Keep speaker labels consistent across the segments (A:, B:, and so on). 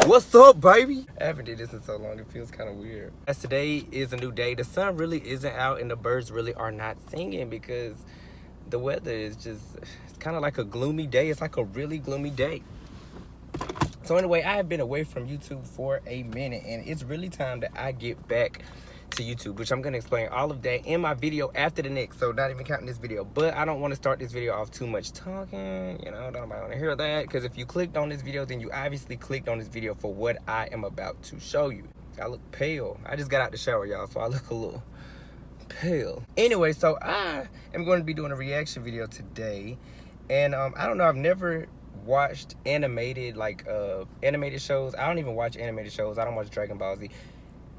A: What's up, baby? I haven't did this in so long, it feels kind of weird. As today is a new day, the sun really isn't out and the birds really are not singing because the weather is just, it's kind of like a gloomy day. It's like a really gloomy day. So anyway, I have been away from YouTube for a minute and it's really time that I get back to YouTube, which I'm going to explain all of that in my video after the next, so not even counting this video. But I don't want to start this video off too much talking, you know, nobody want to hear that, because if you clicked on this video, then you obviously clicked on this video for what I am about to show you. I look pale. I just got out the shower, y'all, so I look a little pale. Anyway, so I am going to be doing a reaction video today, and I don't know, I've never watched animated, like, animated shows. I don't even watch animated shows. I don't watch Dragon Ball Z.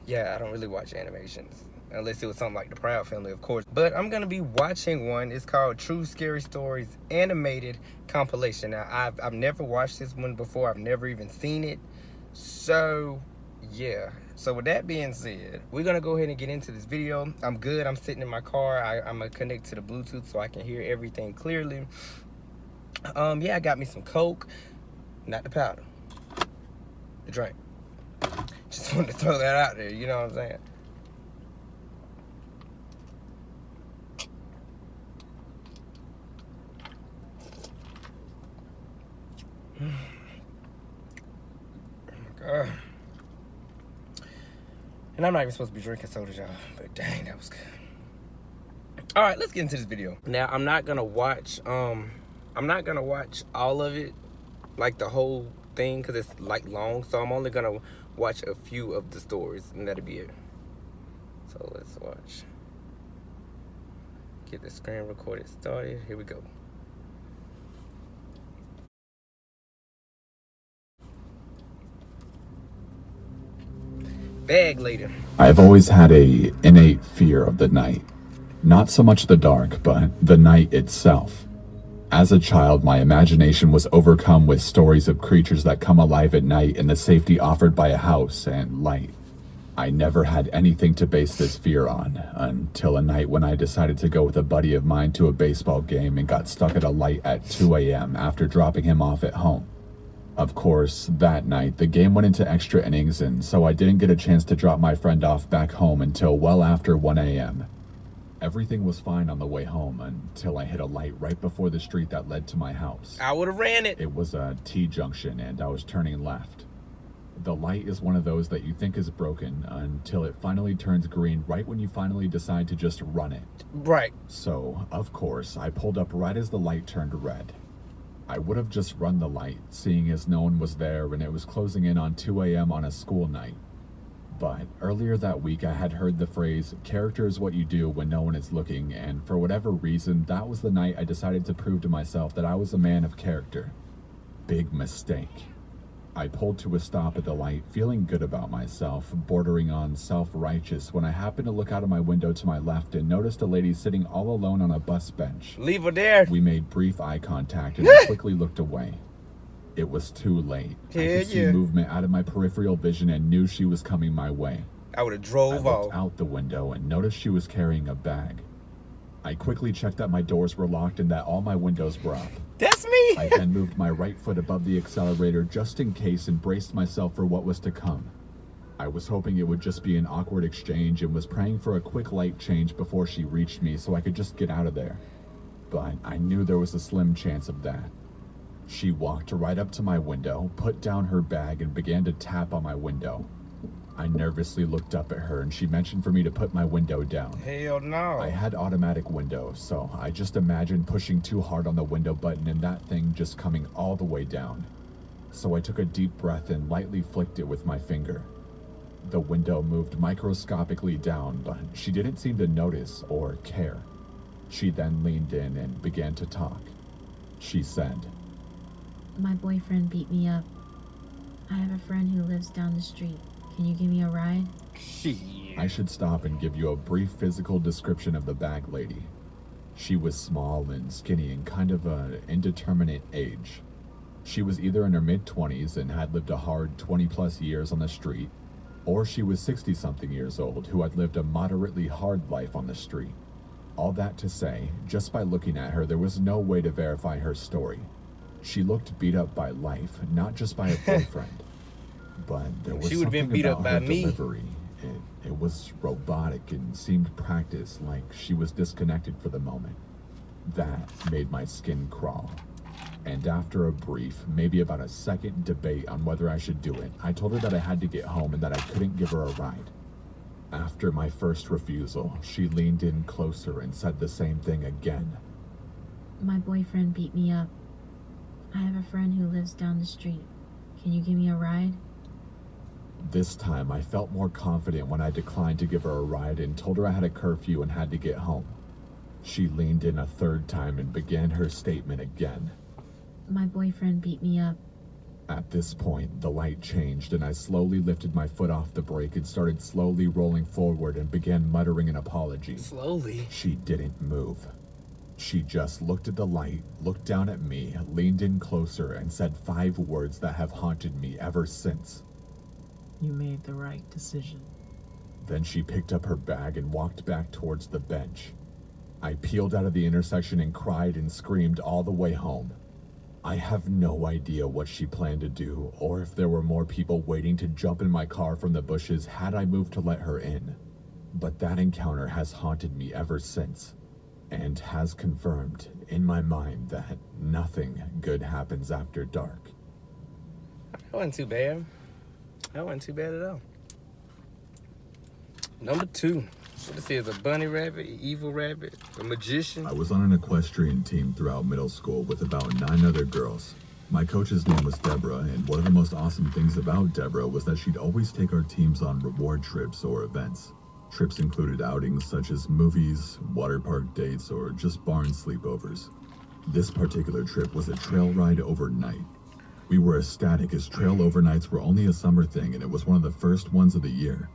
A: Yeah, I don't really watch animations, unless it was something like the Proud Family, of course. But I'm going to be watching one. It's called True Scary Stories Animated Compilation. Now, I've never watched this one before. I've never even seen it. So, yeah. So, with that being said, we're going to go ahead and get into this video. I'm good. I'm sitting in my car. I'm going to connect to the Bluetooth so I can hear everything clearly. Yeah, I got me some Coke. Not the powder. The drink. Just wanted to throw that out there, you know what I'm saying? Oh my God. And I'm not even supposed to be drinking soda, y'all, but dang, that was good. All right, let's get into this video. Now, I'm not gonna watch all of it, like the whole thing, because it's like long, so I'm only gonna watch a few of the stories and that'll be it. So let's watch. Get the screen recorded started. Here we go. Bag later.
B: I've always had a innate fear of the night. Not so much the dark, but the night itself. As a child, my imagination was overcome with stories of creatures that come alive at night and the safety offered by a house and light. I never had anything to base this fear on, until a night when I decided to go with a buddy of mine to a baseball game and got stuck at a light at 2 a.m. after dropping him off at home. Of course, that night, the game went into extra innings, and so I didn't get a chance to drop my friend off back home until well after 1 a.m. Everything was fine on the way home until I hit a light right before the street that led to my house.
A: I would have ran it.
B: It was a T-junction and I was turning left. The light is one of those that you think is broken until it finally turns green right when you finally decide to just run it.
A: Right.
B: So, of course, I pulled up right as the light turned red. I would have just run the light, seeing as no one was there and it was closing in on 2 a.m. on a school night. But earlier that week, I had heard the phrase, character is what you do when no one is looking, and for whatever reason, that was the night I decided to prove to myself that I was a man of character. Big mistake. I pulled to a stop at the light, feeling good about myself, bordering on self-righteous, when I happened to look out of my window to my left and noticed a lady sitting all alone on a bus bench.
A: Leave her there.
B: We made brief eye contact and I quickly looked away. It was too late. I could see movement out of my peripheral vision and knew she was coming my way.
A: I would have drove off.
B: I looked out the window and noticed she was carrying a bag. I quickly checked that my doors were locked and that all my windows were up.
A: That's me!
B: I then moved my right foot above the accelerator just in case and braced myself for what was to come. I was hoping it would just be an awkward exchange and was praying for a quick light change before she reached me so I could just get out of there. But I knew there was a slim chance of that. She walked right up to my window, put down her bag, and began to tap on my window. I nervously looked up at her, and she mentioned for me to put my window down.
A: Hell no.
B: I had automatic windows, so I just imagined pushing too hard on the window button and that thing just coming all the way down. So I took a deep breath and lightly flicked it with my finger. The window moved microscopically down, but she didn't seem to notice or care. She then leaned in and began to talk. She said,
C: "My boyfriend beat me up. I have a friend who lives down the street. Can you give me a ride?"
B: I should stop and give you a brief physical description of the bag lady. She was small and skinny and kind of an indeterminate age. She was either in her mid-20s and had lived a hard 20-plus years on the street, or she was 60-something years old who had lived a moderately hard life on the street. All that to say, just by looking at her, there was no way to verify her story. She looked beat up by life, not just by a boyfriend. but there was
A: She would've been
B: something
A: beat up
B: about
A: by
B: her
A: me.
B: delivery. It was robotic and seemed practiced, like she was disconnected for the moment. That made my skin crawl. And after a brief, maybe about a second debate on whether I should do it, I told her that I had to get home and that I couldn't give her a ride. After my first refusal, she leaned in closer and said the same thing again.
C: My boyfriend beat me up. I have a friend who lives down the street. Can you give me a ride?
B: This time, I felt more confident when I declined to give her a ride and told her I had a curfew and had to get home. She leaned in a third time and began her statement again.
C: My boyfriend beat me up.
B: At this point, the light changed and I slowly lifted my foot off the brake and started slowly rolling forward and began muttering an apology.
A: Slowly?
B: She didn't move. She just looked at the light, looked down at me, leaned in closer, and said 5 words that have haunted me ever since.
D: You made the right decision.
B: Then she picked up her bag and walked back towards the bench. I peeled out of the intersection and cried and screamed all the way home. I have no idea what she planned to do, or if there were more people waiting to jump in my car from the bushes had I moved to let her in. But that encounter has haunted me ever since, and has confirmed in my mind that nothing good happens after dark.
A: That wasn't too bad. That wasn't too bad at all. Number 2. What this is, a bunny rabbit, an evil rabbit, a magician?
B: I was on an equestrian team throughout middle school with about 9 other girls. My coach's name was Deborah, and one of the most awesome things about Deborah was that she'd always take our teams on reward trips or events. Trips included outings such as movies, water park dates, or just barn sleepovers. This particular trip was a trail ride overnight. We were ecstatic as trail overnights were only a summer thing, and it was one of the first ones of the year.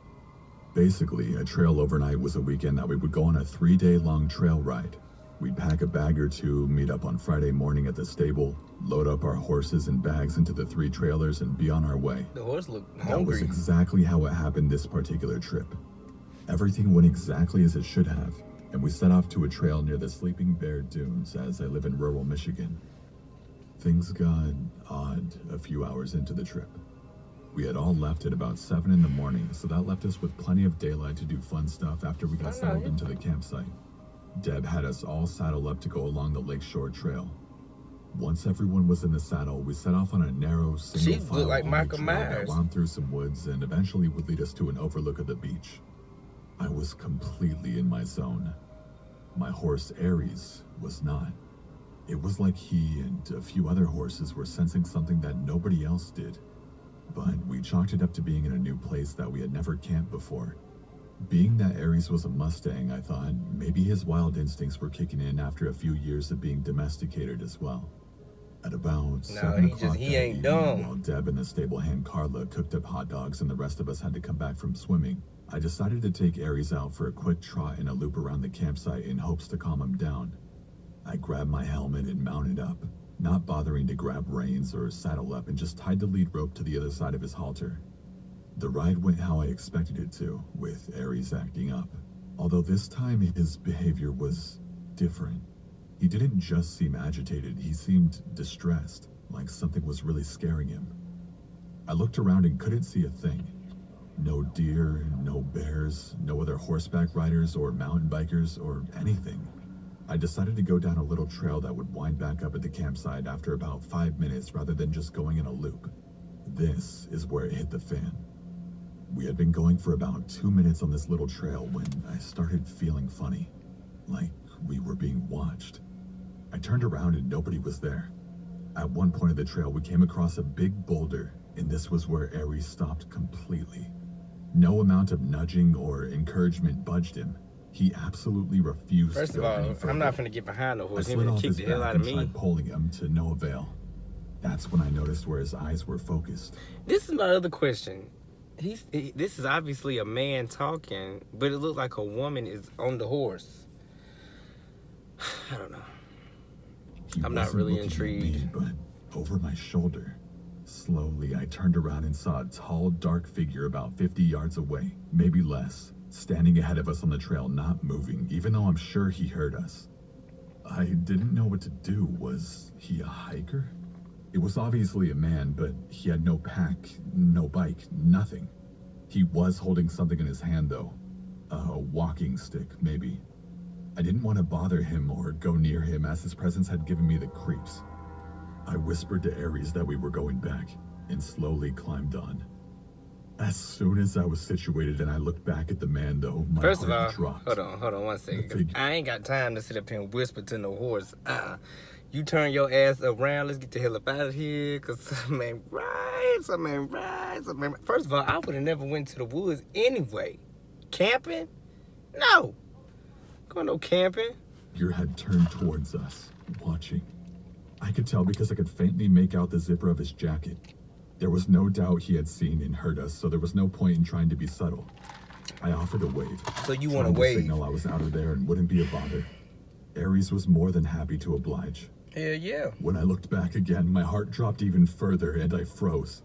B: Basically, a trail overnight was a weekend that we would go on a 3-day-long trail ride. We'd pack a bag or two, meet up on Friday morning at the stable, load up our horses and bags into the 3 trailers, and be on our way.
A: The horse looked
B: That
A: hungry.
B: was exactly how it happened this particular trip. Everything went exactly as it should have, and we set off to a trail near the Sleeping Bear Dunes, as I live in rural Michigan. Things got odd a few hours into the trip. We had all left at about 7 in the morning, so that left us with plenty of daylight to do fun stuff after we got settled into the campsite. Deb had us all saddle up to go along the Lakeshore Trail. Once everyone was in the saddle, we set off on a narrow, single-file
A: looked like Michael
B: trail that
A: Myers.
B: wound through some woods and eventually would lead us to an overlook of the beach. I was completely in my zone. My horse, Aries, was not. It was like he and a few other horses were sensing something that nobody else did. But we chalked it up to being in a new place that we had never camped before. Being that Aries was a Mustang, I thought maybe his wild instincts were kicking in after a few years of being domesticated as well. At about 7 o'clock
A: he
B: that
A: ain't
B: evening,
A: dumb.
B: while Deb and the stable hand Carla cooked up hot dogs and the rest of us had to come back from swimming, I decided to take Aries out for a quick trot and a loop around the campsite in hopes to calm him down. I grabbed my helmet and mounted up, not bothering to grab reins or saddle up, and just tied the lead rope to the other side of his halter. The ride went how I expected it to, with Aries acting up, although this time his behavior was different. He didn't just seem agitated, he seemed distressed, like something was really scaring him. I looked around and couldn't see a thing. No deer, no bears, no other horseback riders or mountain bikers or anything. I decided to go down a little trail that would wind back up at the campsite after about 5 minutes rather than just going in a loop. This is where it hit the fan. We had been going for about 2 minutes on this little trail when I started feeling funny, like we were being watched. I turned around and nobody was there. At one point of the trail, we came across a big boulder, and this was where Aries stopped completely. No amount of nudging or encouragement budged him. He absolutely refused
A: First
B: to
A: of
B: go any
A: all,
B: further.
A: I'm not finna get behind the
B: I
A: horse. He
B: slid
A: would
B: off
A: kick
B: his
A: the hell
B: back
A: out of
B: and
A: me.
B: tried pulling him to no avail. That's when I noticed where his eyes were focused.
A: This is my other question. This is obviously a man talking, but it looked like a woman is on the horse. I don't know.
B: He
A: I'm not
B: wasn't
A: really
B: looking at
A: intrigued.
B: me, but over my shoulder. Slowly, I turned around and saw a tall, dark figure about 50 yards away, maybe less, standing ahead of us on the trail, not moving, even though I'm sure he heard us. I didn't know what to do. Was he a hiker? It was obviously a man, but he had no pack, no bike, nothing. He was holding something in his hand, though. A walking stick, maybe. I didn't want to bother him or go near him, as his presence had given me the creeps. I whispered to Ares that we were going back, and slowly climbed on. As soon as I was situated and I looked back at the man, though, my
A: First of all,
B: heart dropped.
A: hold on 1 second. 'Cause I ain't got time to sit up here and whisper to no horse. You turn your ass around. Let's get the hell up out of here. Cause some man right. First of all, I would have never went to the woods anyway. Camping? No. Going no camping.
B: Your head turned towards us, watching. I could tell because I could faintly make out the zipper of his jacket. There was no doubt he had seen and heard us, so there was no point in trying to be subtle. I offered a wave.
A: So you want to
B: trying
A: wave?
B: Signal I was out of there and wouldn't be a bother. Ares was more than happy to oblige.
A: Yeah.
B: When I looked back again, my heart dropped even further and I froze.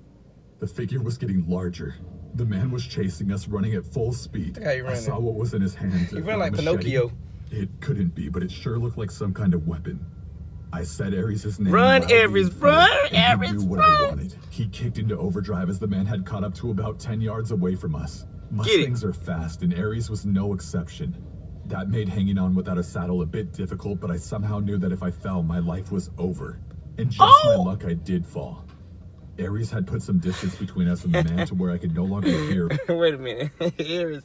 B: The figure was getting larger. The man was chasing us, running at full speed.
A: Look how you
B: I
A: running.
B: saw what was in his hand.
A: You run like
B: A machete.
A: Pinocchio.
B: It couldn't be, but it sure looked like some kind of weapon. I said Ares' name.
A: Run,
B: loudly
A: Ares,
B: in fear,
A: run,
B: and he
A: Ares,
B: knew what
A: run.
B: I wanted. He kicked into overdrive as the man had caught up to about 10 yards away from us. Mustangs are fast, and Ares was no exception. That made hanging on without a saddle a bit difficult, but I somehow knew that if I fell, my life was over. And just my luck, I did fall. Ares had put some distance between us and the man to where I could no longer hear.
A: Wait a minute. Ares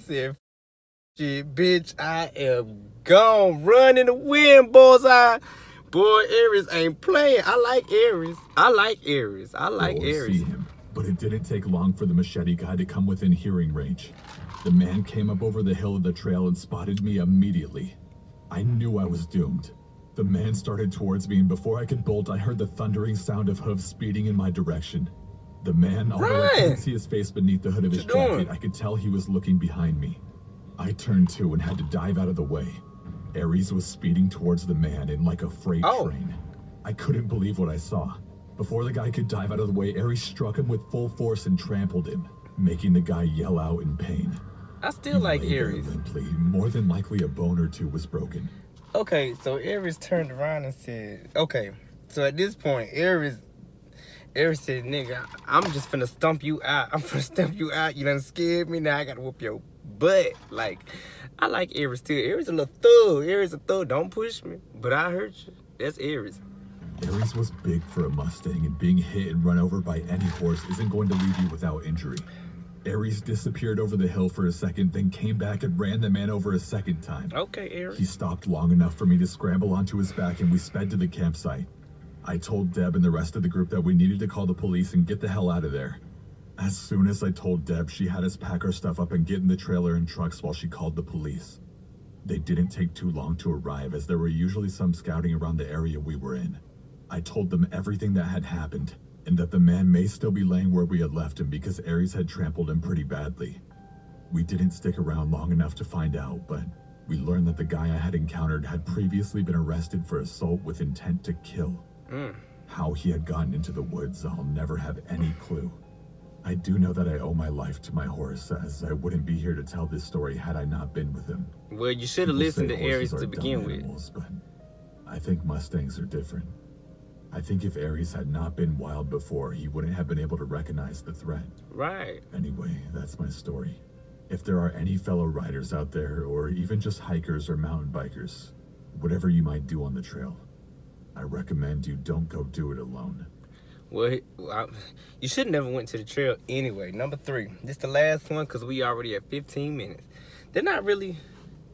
A: said, shit, bitch, I am gone. Run in the wind, bullseye. Boy, Ares ain't playing. I like Ares.
B: See him, but it didn't take long for the machete guy to come within hearing range. The man came up over the hill of the trail and spotted me immediately. I knew I was doomed. The man started towards me, and before I could bolt, I heard the thundering sound of hooves speeding in my direction. The man, although I couldn't see his face beneath the hood of his jacket, I could tell he was looking behind me. I turned to and had to dive out of the way. Ares was speeding towards the man in like a freight train. I couldn't believe what I saw. Before the guy could dive out of the way, Ares struck him with full force and trampled him, making the guy yell out in pain.
A: I still like Ares.
B: Limply. More than likely a bone or two was broken.
A: Okay, so Ares turned around and said, okay, so at this point, Ares said, nigga, I'm just finna stump you out. You done scared me, now I gotta whoop your butt. Like, I like Ares too. Ares a little thug. Ares a thug. Don't push me, but I hurt you. That's Ares.
B: Ares was big for a Mustang, and being hit and run over by any horse isn't going to leave you without injury. Ares disappeared over the hill for a second, then came back and ran the man over a second time.
A: Okay, Ares.
B: He stopped long enough for me to scramble onto his back, and we sped to the campsite. I told Deb and the rest of the group that we needed to call the police and get the hell out of there. As soon as I told Deb, she had us pack our stuff up and get in the trailer and trucks while she called the police. They didn't take too long to arrive, as there were usually some scouting around the area we were in. I told them everything that had happened, and that the man may still be laying where we had left him because Ares had trampled him pretty badly. We didn't stick around long enough to find out, but we learned that the guy I had encountered had previously been arrested for assault with intent to kill. How he had gotten into the woods, I'll never have any clue. I do know that I owe my life to my horse, as I wouldn't be here to tell this story had I not been with him.
A: Well, you should have listened to Ares to begin with.
B: Animals, but I think Mustangs are different. I think if Ares had not been wild before, he wouldn't have been able to recognize the threat.
A: Right.
B: Anyway, that's my story. If there are any fellow riders out there, or even just hikers or mountain bikers, whatever you might do on the trail, I recommend you don't go do it alone.
A: Well, you should never went to the trail anyway. Number 3. This the last one because we already at 15 minutes. They're not really...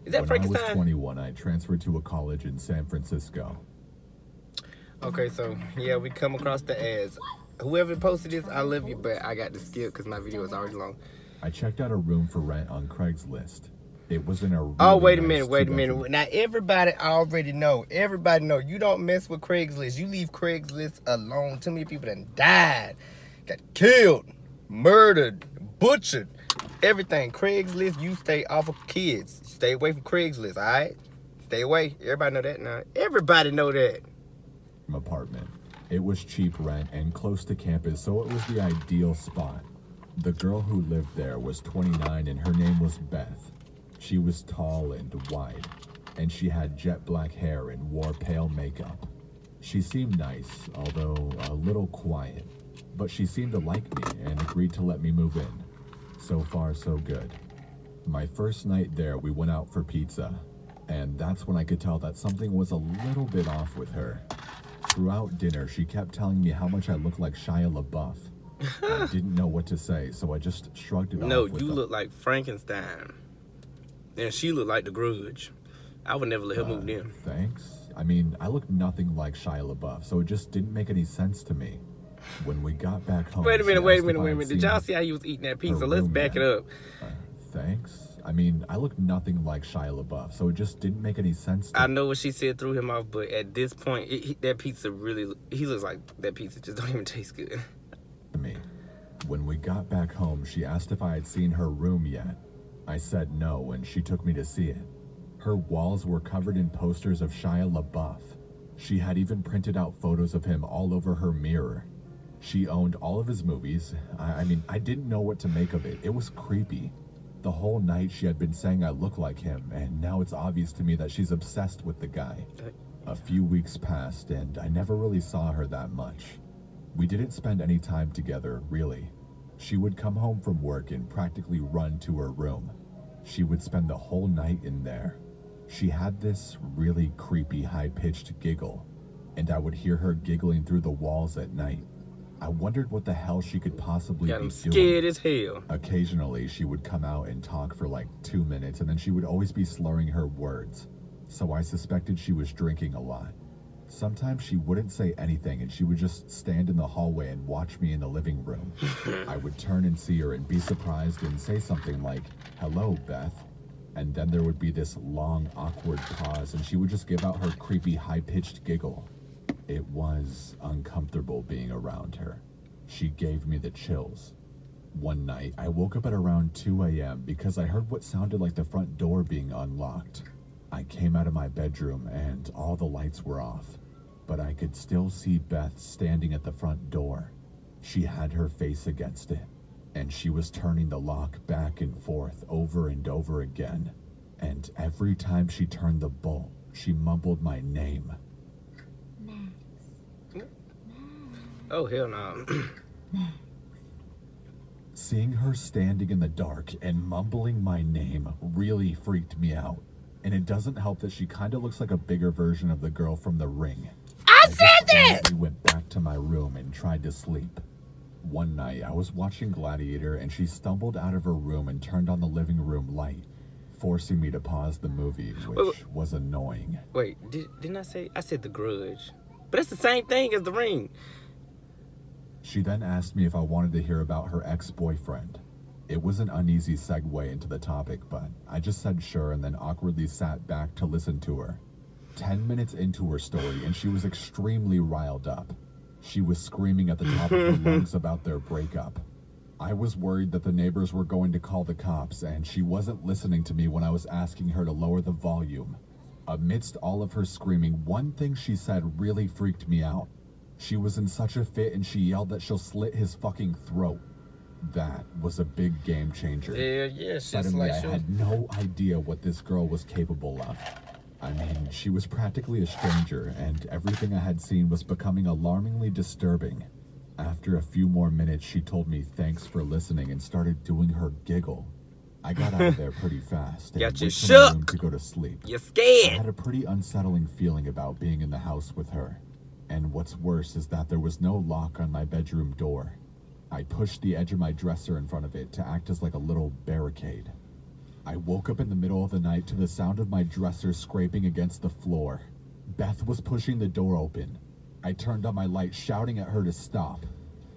A: Is that Frankenstein?
B: When I was 21, I transferred to a college in San Francisco.
A: Okay, so, yeah, we come across the ads. Whoever posted this, I love you, but I got to skip because my video is already long.
B: I checked out a room for rent on Craigslist. It was in a really
A: Oh, wait a
B: nice
A: minute.
B: two-bedroom.
A: Now, everybody already know. You don't mess with Craigslist. You leave Craigslist alone. Too many people done died, got killed, murdered, butchered, everything. Craigslist, you stay off of kids. Stay away from Craigslist, all right? Stay away. Everybody know that now. Everybody know that.
B: Apartment. It was cheap rent and close to campus, so it was the ideal spot. The girl who lived there was 29 and her name was Beth. She was tall and wide, and she had jet black hair and wore pale makeup. She seemed nice, although a little quiet, but she seemed to like me and agreed to let me move in. So far, so good. My first night there, we went out for pizza, and that's when I could tell that something was a little bit off with her. Throughout dinner, she kept telling me how much I looked like Shia LaBeouf. I didn't know what to say, so I just shrugged it off.
A: No,
B: with
A: you look like Frankenstein. And she looked like the Grudge. I would never let her move in.
B: Thanks. I mean, I look nothing like Shia LaBeouf, so it just didn't make any sense to me. When we got back home,
A: Wait a minute.
B: she asked if I had
A: Did y'all
B: seen
A: see how you was eating that pizza?
B: her
A: Let's
B: room
A: back
B: yet.
A: it up.
B: Thanks. I mean, I look nothing like Shia LaBeouf, so it just didn't make any sense to
A: I know what she said threw him off, but at this point, that pizza really, he looks like that pizza just don't even taste good.
B: me. When we got back home, she asked if I had seen her room yet. I said no, and she took me to see it. Her walls were covered in posters of Shia LaBeouf. She had even printed out photos of him all over her mirror. She owned all of his movies. I mean, I didn't know what to make of it. It was creepy. The whole night she had been saying I look like him, and now it's obvious to me that she's obsessed with the guy. A few weeks passed, and I never really saw her that much. We didn't spend any time together, really. She would come home from work and practically run to her room. She would spend the whole night in there. She had this really creepy high-pitched giggle, and I would hear her giggling through the walls at night. I wondered what the hell she could possibly
A: Got
B: be
A: him
B: doing.
A: scared as hell.
B: Occasionally, she would come out and talk for like 2 minutes, and then she would always be slurring her words, so I suspected she was drinking a lot. Sometimes she wouldn't say anything, and she would just stand in the hallway and watch me in the living room. I would turn and see her and be surprised and say something like, "Hello, Beth." And then there would be this long, awkward pause, and she would just give out her creepy, high-pitched giggle. It was uncomfortable being around her. She gave me the chills. One night, I woke up at around 2 a.m. because I heard what sounded like the front door being unlocked. I came out of my bedroom and all the lights were off, but I could still see Beth standing at the front door. She had her face against it, and she was turning the lock back and forth over and over again. And every time she turned the bolt, she mumbled my name.
A: Oh, hell no.
B: Seeing her standing in the dark and mumbling my name really freaked me out. And it doesn't help that she kind of looks like a bigger version of the girl from The Ring. I said that! We went back to my room and tried to sleep. One night, I was watching Gladiator and she stumbled out of her room and turned on the living room light, forcing me to pause the movie, which was annoying.
A: Wait, didn't I say? I said The Grudge. But it's the same thing as The Ring.
B: She then asked me if I wanted to hear about her ex-boyfriend. It was an uneasy segue into the topic, but I just said sure and then awkwardly sat back to listen to her. 10 minutes into her story, and she was extremely riled up. She was screaming at the top of her lungs about their breakup. I was worried that the neighbors were going to call the cops, and she wasn't listening to me when I was asking her to lower the volume. Amidst all of her screaming, one thing she said really freaked me out. She was in such a fit and she yelled that she'll slit his fucking throat. That was a big game changer.
A: Yeah,
B: Suddenly, I had no idea what this girl was capable of. I mean, she was practically a stranger, and everything I had seen was becoming alarmingly disturbing. After a few more minutes, she told me thanks for listening and started doing her giggle. I got out of there pretty fast and
A: Got you
B: went to my room
A: shook.
B: to go to sleep.
A: You're
B: I
A: scared.
B: had a pretty unsettling feeling about being in the house with her. And what's worse is that there was no lock on my bedroom door. I pushed the edge of my dresser in front of it to act as like a little barricade. I woke up in the middle of the night to the sound of my dresser scraping against the floor. Beth was pushing the door open. I turned on my light, shouting at her to stop.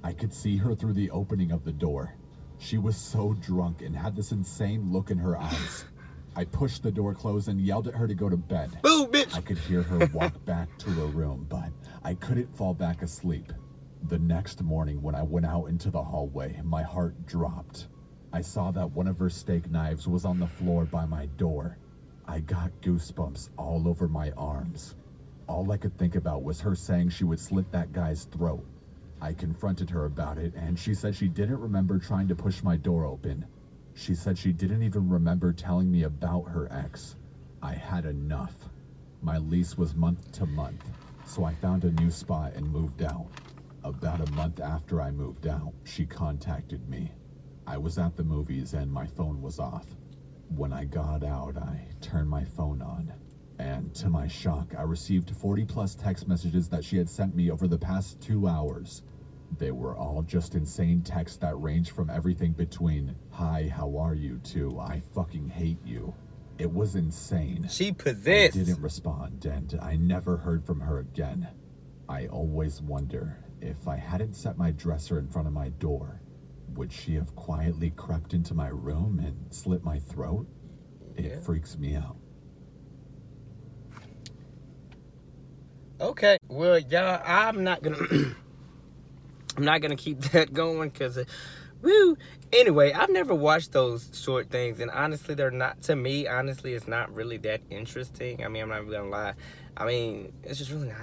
B: I could see her through the opening of the door. She was so drunk and had this insane look in her eyes. I pushed the door closed and yelled at her to go to bed.
A: Boo, bitch.
B: I could hear her walk back to her room, but I couldn't fall back asleep. The next morning when I went out into the hallway, my heart dropped. I saw that one of her steak knives was on the floor by my door. I got goosebumps all over my arms. All I could think about was her saying she would slit that guy's throat. I confronted her about it, and she said she didn't remember trying to push my door open. She said she didn't even remember telling me about her ex. I had enough. My lease was month to month, So I found a new spot and moved out. About a month after I moved out, she contacted me. I was at the movies and my phone was off. When I got out, I turned my phone on. And to my shock, I received 40 plus text messages that she had sent me over the past 2 hours. They were all just insane texts that ranged from everything between, "Hi, how are you?" to "I fucking hate you." It was insane.
A: She possessed.
B: I didn't respond, and I never heard from her again. I always wonder, if I hadn't set my dresser in front of my door, would she have quietly crept into my room and slit my throat? It freaks me out.
A: Okay, well, y'all, I'm not gonna I'm not gonna keep that going because woo. Anyway, I've never watched those short things, and honestly, they're not, to me, honestly, it's not really that interesting. I mean, I'm not even gonna lie. I mean, it's just really not.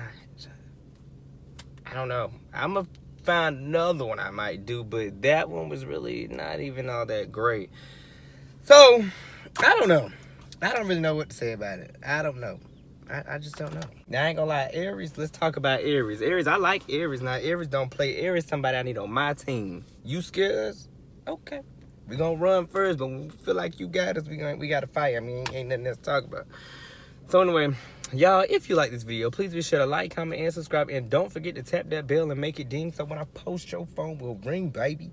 A: I don't know. I'm gonna find another one I might do, but that one was really not even all that great. So, I don't know. I don't really know what to say about it. I don't know. I just don't know. Now, I ain't gonna lie. Aries, let's talk about Aries. Aries, I like Aries. Now, Aries don't play. Aries somebody I need on my team. You scared us? Okay. We gonna run first, but when we feel like you got us, we gotta fight. I mean, ain't nothing else to talk about. So anyway, y'all, if you like this video, please be sure to like, comment, and subscribe. And don't forget to tap that bell and make it ding so when I post, your phone will ring, baby.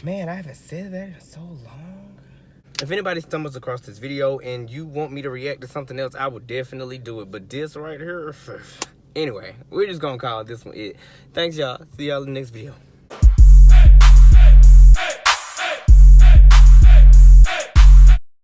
A: Man, I haven't said that in so long. If anybody stumbles across this video and you want me to react to something else, I would definitely do it. But this right here, anyway, we're just gonna call this one it. Thanks, y'all. See y'all in the next video.